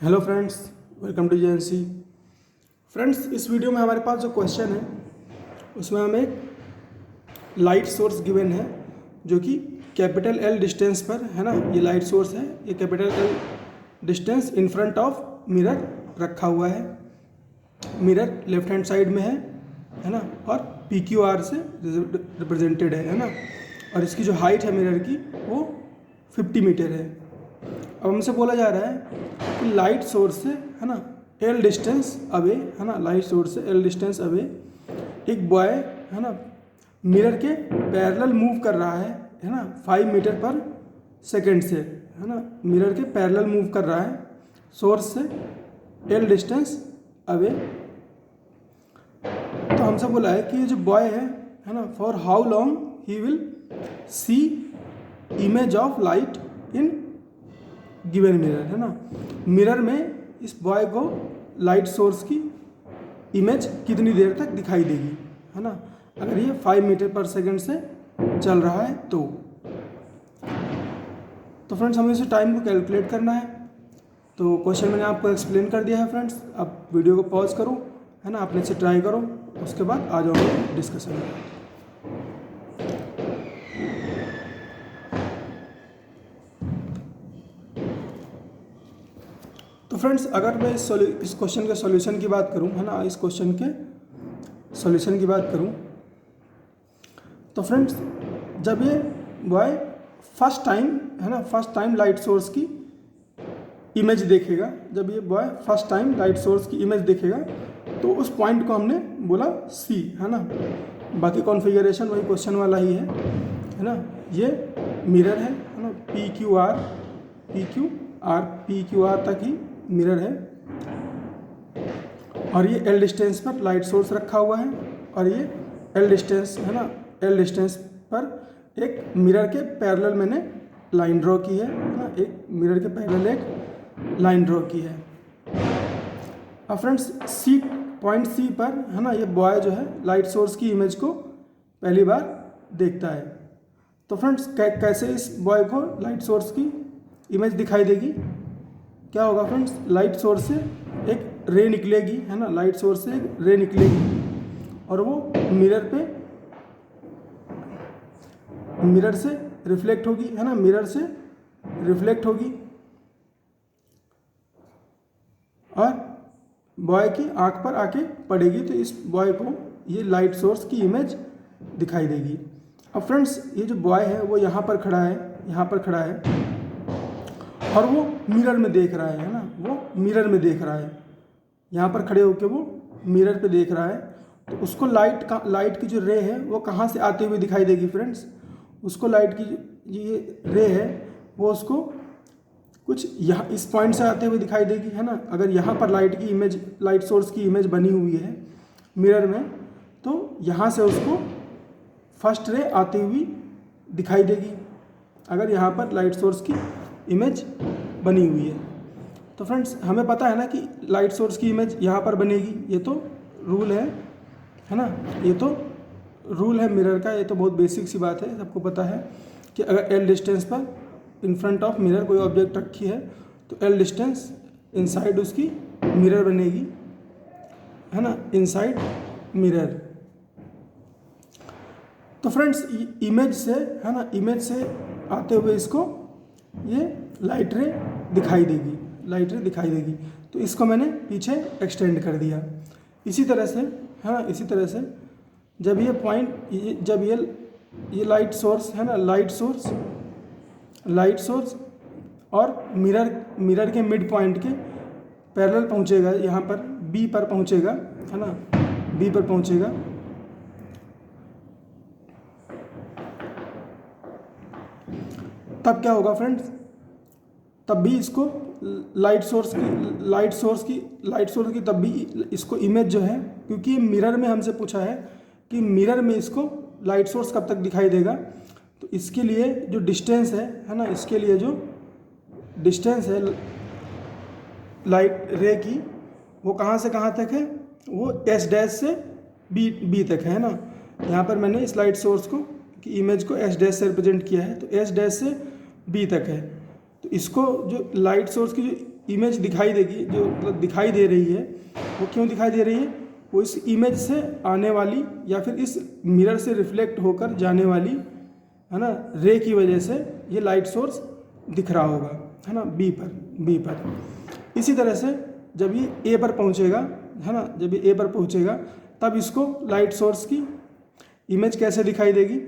Hello friends, welcome to JNC. Friends, इस video में हमारे पास जो क्वेश्चन है उसमें हमें एक लाइट सोर्स गिवन है जो कि कैपिटल एल डिस्टेंस पर है ना। ये लाइट सोर्स है, ये capital L distance in front of mirror रखा हुआ है। मिरर लेफ्ट हैंड साइड में है ना, और पी क्यू आर से रिप्रेजेंटेड है ना। और इसकी जो हाइट है मिरर की वो 50 मीटर है। अब हमसे बोला जा रहा है कि लाइट सोर्स से है ना एल डिस्टेंस अवे है ना, लाइट सोर्स से एल डिस्टेंस अवे एक बॉय है ना मिरर के पैरेलल मूव कर रहा है ना 5 मीटर पर सेकेंड से है ना। मिरर के पैरेलल मूव कर रहा है सोर्स से एल डिस्टेंस अवे। तो हमसे बोला है कि ये जो बॉय है ना, for how long he will see image of light in given mirror है ना। मिरर में इस बॉय को लाइट सोर्स की इमेज कितनी देर तक दिखाई देगी है ना, अगर ये 5 मीटर पर सेकंड से चल रहा है तो फ्रेंड्स हमें इसे टाइम को कैलकुलेट करना है। तो क्वेश्चन मैंने आपको एक्सप्लेन कर दिया है फ्रेंड्स। आप वीडियो को पॉज करो है ना, अपने से ट्राई करो, उसके बाद आ जाओगे डिस्कशन में। तो फ्रेंड्स, अगर मैं इस क्वेश्चन के सॉल्यूशन की बात करूं है ना, इस क्वेश्चन के सॉल्यूशन की बात करूं तो फ्रेंड्स जब ये बॉय फर्स्ट टाइम है ना, फर्स्ट टाइम लाइट सोर्स की इमेज देखेगा, जब ये boy first time light source की इमेज देखेगा तो उस पॉइंट को हमने बोला सी है ना। बाकी कॉन्फ़िगरेशन वही क्वेश्चन वाला ही है ना। ये मिरर है ना, पी क्यू आर तक ही मिरर है, और ये एल डिस्टेंस पर लाइट सोर्स रखा हुआ है, और ये एल डिस्टेंस है ना, एल डिस्टेंस पर एक मिरर के पैरेलल मैंने लाइन ड्रॉ की है ना, एक मिरर के पैरेलल एक लाइन ड्रॉ की है। अब फ्रेंड्स पॉइंट सी पर है ना, ये बॉय जो है लाइट सोर्स की इमेज को पहली बार देखता है। तो फ्रेंड्स कैसे इस बॉय को लाइट सोर्स की इमेज दिखाई देगी, क्या होगा फ्रेंड्स, लाइट सोर्स से एक रे निकलेगी है ना, लाइट सोर्स से एक रे निकलेगी और वो मिरर से रिफ्लेक्ट होगी है ना, मिरर से रिफ्लेक्ट होगी और बॉय की आंख पर आके पड़ेगी। तो इस बॉय को ये लाइट सोर्स की इमेज दिखाई देगी। अब फ्रेंड्स ये जो बॉय है वो यहाँ पर खड़ा है, यहाँ पर खड़ा है और वो मिरर में देख रहा है ना, वो मिरर में देख रहा है, यहाँ पर खड़े होकर वो मिरर पे देख रहा है। तो उसको लाइट की जो रे है वो कहाँ से आते हुए दिखाई देगी फ्रेंड्स, उसको लाइट की ये रे है वो उसको कुछ यहाँ इस पॉइंट से आते हुए दिखाई देगी है ना। अगर यहाँ पर लाइट सोर्स की इमेज बनी हुई है मिरर में, तो यहाँ से उसको फर्स्ट रे आती हुई दिखाई देगी, अगर यहाँ पर लाइट सोर्स की इमेज बनी हुई है। तो फ्रेंड्स हमें पता है ना कि लाइट सोर्स की इमेज यहाँ पर बनेगी, ये तो रूल है ना, ये तो रूल है मिरर का, ये तो बहुत बेसिक सी बात है, सबको पता है कि अगर एल डिस्टेंस पर इन फ्रंट ऑफ मिरर कोई ऑब्जेक्ट रखी है तो एल डिस्टेंस इनसाइड उसकी मिरर बनेगी है ना, इनसाइड मिरर। तो फ्रेंड्स इमेज से है ना, इमेज से आते हुए इसको ये लाइट रे दिखाई देगी, तो इसको मैंने पीछे एक्सटेंड कर दिया। इसी तरह से है ना, इसी तरह से जब ये पॉइंट जब ये लाइट सोर्स है ना, लाइट सोर्स और मिरर के मिड पॉइंट के पैरेलल पहुंचेगा, यहाँ पर बी पर पहुंचेगा है ना, बी पर पहुंचेगा, तब क्या होगा फ्रेंड्स, तब भी इसको लाइट सोर्स की तब भी इसको इमेज जो है, क्योंकि मिरर में हमसे पूछा है कि मिरर में इसको लाइट सोर्स कब तक दिखाई देगा, तो इसके लिए जो डिस्टेंस है ना, इसके लिए जो डिस्टेंस है लाइट रे की वो कहाँ से कहाँ तक है, वो एस डैश से बी तक है ना। यहाँ पर मैंने इस लाइट सोर्स को की इमेज को एस डैश से रिप्रेजेंट किया है, तो एस डैश से बी तक है। तो इसको जो लाइट सोर्स की जो इमेज दिखाई देगी, जो मतलब दिखाई दे रही है, वो क्यों दिखाई दे रही है? वो इस इमेज से आने वाली या फिर इस मिरर से रिफ्लेक्ट होकर जाने वाली, है ना, रे की वजह से ये लाइट सोर्स दिख रहा होगा, है ना, बी पर। इसी तरह से जब ये ए पर पहुंचेगा, है ना, जब ये ए पर पहुंचेगा तब इसको लाइट सोर्स की इमेज कैसे दिखाई देगी?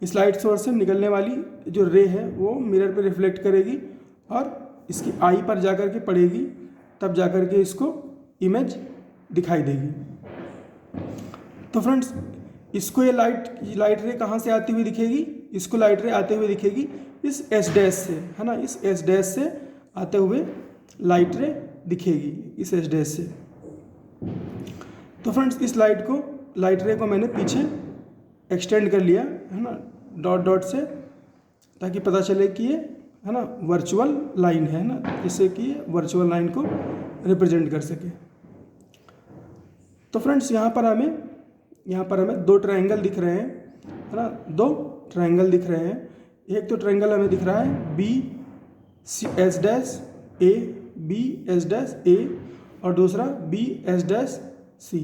इस लाइट सोर्स से निकलने वाली जो रे है वो मिरर पर रिफ्लेक्ट करेगी और इसकी आई पर जाकर के पड़ेगी, तब जाकर के इसको इमेज दिखाई देगी। तो फ्रेंड्स, इसको ये लाइट रे कहाँ से आती हुई दिखेगी? इसको लाइट रे आते हुए दिखेगी इस एस डैश से, है ना, इस एस डैश से आते हुए लाइट रे दिखेगी, इस एस डैश से। तो फ्रेंड्स, इस लाइट रे को मैंने पीछे एक्सटेंड कर लिया, है ना, डॉट डॉट से, ताकि पता चले कि ये, है ना, वर्चुअल लाइन है ना, जिससे कि ये वर्चुअल लाइन को रिप्रेजेंट कर सके। तो फ्रेंड्स, यहाँ पर हमें दो ट्रायंगल दिख रहे हैं, है ना, दो ट्रायंगल दिख रहे हैं। एक तो ट्रायंगल हमें दिख रहा है बी एस डैश ए, बी एस डैश ए, और दूसरा बी एस डैश सी।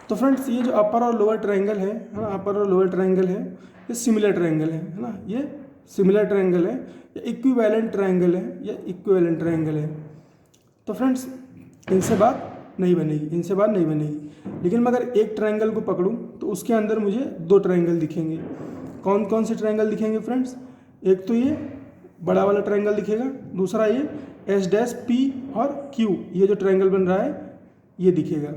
तो फ्रेंड्स, ये जो अपर और लोअर ट्रायंगल है ना, अपर और लोअर ट्रायंगल है, ये सिमिलर ट्रायंगल है ना, ये सिमिलर ट्रायंगल है, या इक्विवेलेंट ट्रायंगल है, या इक्विवेलेंट ट्रायंगल है। तो फ्रेंड्स, इनसे बात नहीं बनेगी। लेकिन मैं अगर एक ट्रायंगल को पकड़ूं तो उसके अंदर मुझे दो ट्रायंगल दिखेंगे। कौन कौन से ट्रायंगल दिखेंगे फ्रेंड्स? एक तो ये बड़ा वाला ट्रायंगल दिखेगा, दूसरा ये एस डैश पी और क्यू, ये जो ट्रायंगल बन रहा है ये दिखेगा।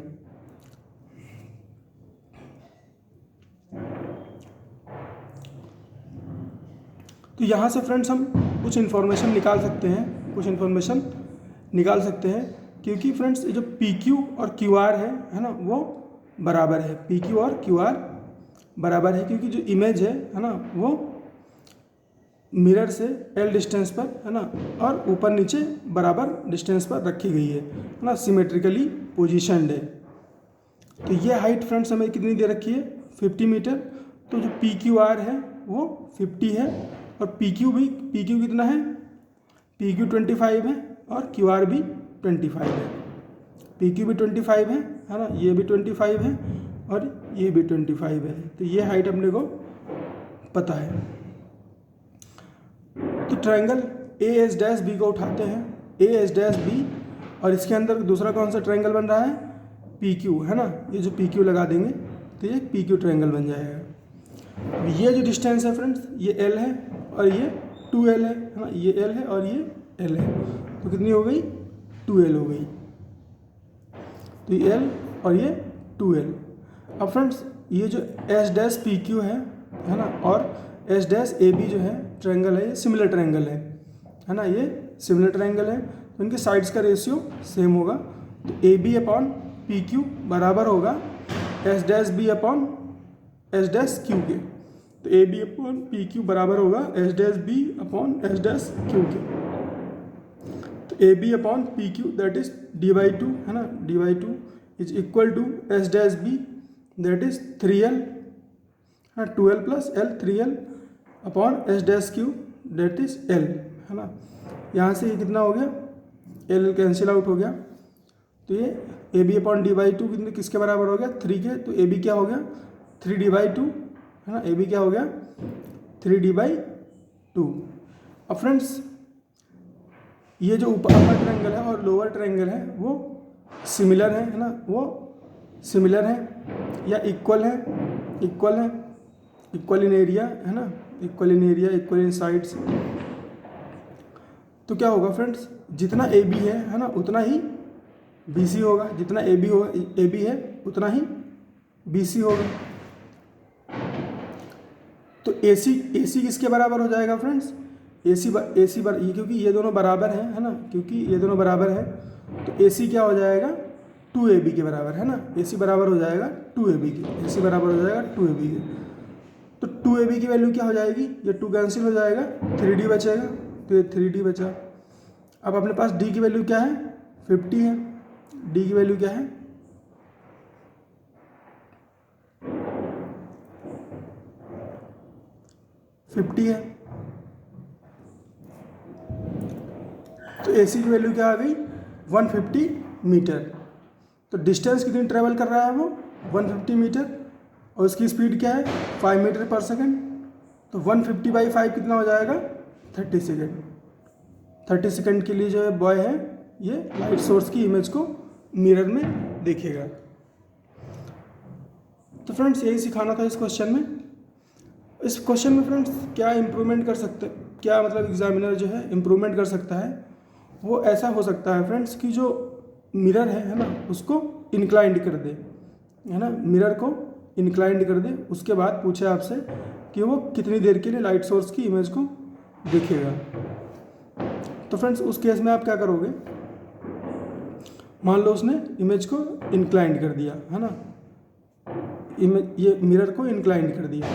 तो यहाँ से फ्रेंड्स हम कुछ इन्फॉर्मेशन निकाल सकते हैं, क्योंकि फ्रेंड्स ये जो पी क्यू और क्यू आर है ना, वो बराबर है, पी क्यू और क्यू आर बराबर है, क्योंकि जो इमेज है ना, वो मिरर से एल डिस्टेंस पर, है ना, और ऊपर नीचे बराबर डिस्टेंस पर रखी गई है ना, सिमेट्रिकली पोजीशनड है। तो ये हाइट फ्रेंड्स हमें कितनी दे रखी है? 50 मीटर। तो जो पी क्यू आर है वो 50 है, और पी क्यू कितना है? पी क्यू 25 है, और क्यू आर भी 25 है। पी क्यू भी 25 है ना, ये भी 25 है, और ये भी 25 है। तो ये हाइट अपने को पता है। तो triangle A S dash B को उठाते हैं, ए एस डैश बी, और इसके अंदर दूसरा कौन सा ट्रायंगल बन रहा है? पी क्यू, है ना, ये जो पी क्यू लगा देंगे तो ये पी क्यू ट्रायंगल बन जाएगा। अब ये जो डिस्टेंस है फ्रेंड्स, ये एल है और ये 2l है ना, ये एल है और ये एल है, तो कितनी हो गई? 2l हो गई। तो ये एल और ये 2l। अब फ्रेंड्स, ये जो एस डैश पी क्यू है ना, और एस डैश ए बी जो है ट्रायंगल है, ये सिमिलर ट्रायंगल है ना, ये सिमिलर ट्रायंगल है, तो इनके साइड्स का रेशियो सेम होगा। तो A B upon P Q बराबर होगा S dash B upon S dash Q के। तो A B upon P Q बराबर होगा S dash B upon S dash Q के। तो A B upon P Q that is डी/2, है ना, डी/2 is equal to S dash B that is 3l, हाँ, 2l plus L, 3l upon S dash Q that is l, है ना। यहाँ से ये कितना हो गया? l कैंसिल आउट हो गया। तो ये ए बी अपॉन डी/2 कितने किसके बराबर हो गया? 3 के। तो ए बी क्या हो गया? 3d/2, है ना, ए बी क्या हो गया? 3d/2। अब फ्रेंड्स, ये जो ऊपर अपर ट्रायंगल है और लोअर ट्रायंगल है वो सिमिलर है ना, वो सिमिलर है या इक्वल इन एरिया, है ना, equal in area, equal in sides. तो क्या होगा फ्रेंड्स? जितना ए बी है ना, उतना ही बी सी होगा, जितना ए बी है उतना ही बी सी होगा। तो ए सी किसके बराबर हो जाएगा फ्रेंड्स? ए सी क्योंकि ये दोनों बराबर हैं, है ना, क्योंकि ये दोनों बराबर हैं, तो ए सी क्या हो जाएगा? 2ab के बराबर, है ना। ए सी बराबर हो जाएगा 2ab के, ए सी बराबर हो जाएगा 2ab के। तो 2ab की वैल्यू क्या हो जाएगी? ये 2 कैंसिल हो जाएगा, 3d बचेगा, तो ये 3d बचा। अब अपने पास d की वैल्यू क्या है? 50 है। d की वैल्यू क्या है? 50 है। तो AC की वैल्यू क्या आ गई 150 मीटर। तो डिस्टेंस कितनी ट्रेवल कर रहा है वो 150 मीटर, और उसकी स्पीड क्या है 5 मीटर पर सेकेंड। तो 150/5 कितना हो जाएगा 30 सेकेंड। 30 सेकेंड के लिए जो है बॉय है ये लाइट सोर्स की इमेज को मिरर में देखेगा। तो फ्रेंड्स यही सिखाना था इस क्वेश्चन में। इस क्वेश्चन में फ्रेंड्स क्या इम्प्रूवमेंट कर सकते, क्या मतलब एग्जामिनर जो है इम्प्रूवमेंट कर सकता है, वो ऐसा हो सकता है फ्रेंड्स कि जो मिरर है ना, उसको इंक्लाइंड कर दे, है ना, मिरर को इंक्लाइंड कर दे। उसके बाद पूछे आपसे कि वो कितनी देर के लिए लाइट सोर्स की इमेज को देखेगा। तो फ्रेंड्स उस केस में आप क्या करोगे, मान लो उसने इमेज को इंक्लाइंड कर दिया, है ना, ये मिरर को इंक्लाइंड कर दिया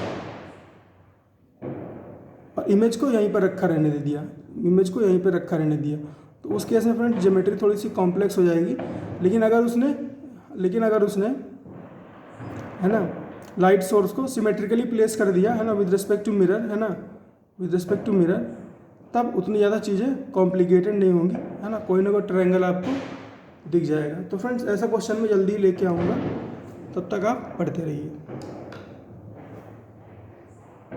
और इमेज को यहीं पर रखा रहने दे दिया, इमेज को यहीं पर रखा रहने दिया। तो उस केस में फ्रेंड्स ज्योमेट्री थोड़ी सी कॉम्प्लेक्स हो जाएगी। लेकिन अगर उसने है ना लाइट सोर्स को सिमेट्रिकली प्लेस कर दिया, है ना, विद रिस्पेक्ट टू मिरर, है ना, विद रिस्पेक्ट टू मिरर, तब उतनी ज़्यादा चीज़ें कॉम्प्लिकेटेड नहीं होंगी, है ना, कोई ना कोई ट्रायंगल आपको दिख जाएगा। तो फ्रेंड्स ऐसा क्वेश्चन मैं जल्दी ही लेके आऊँगा, तब तक आप पढ़ते रहिए।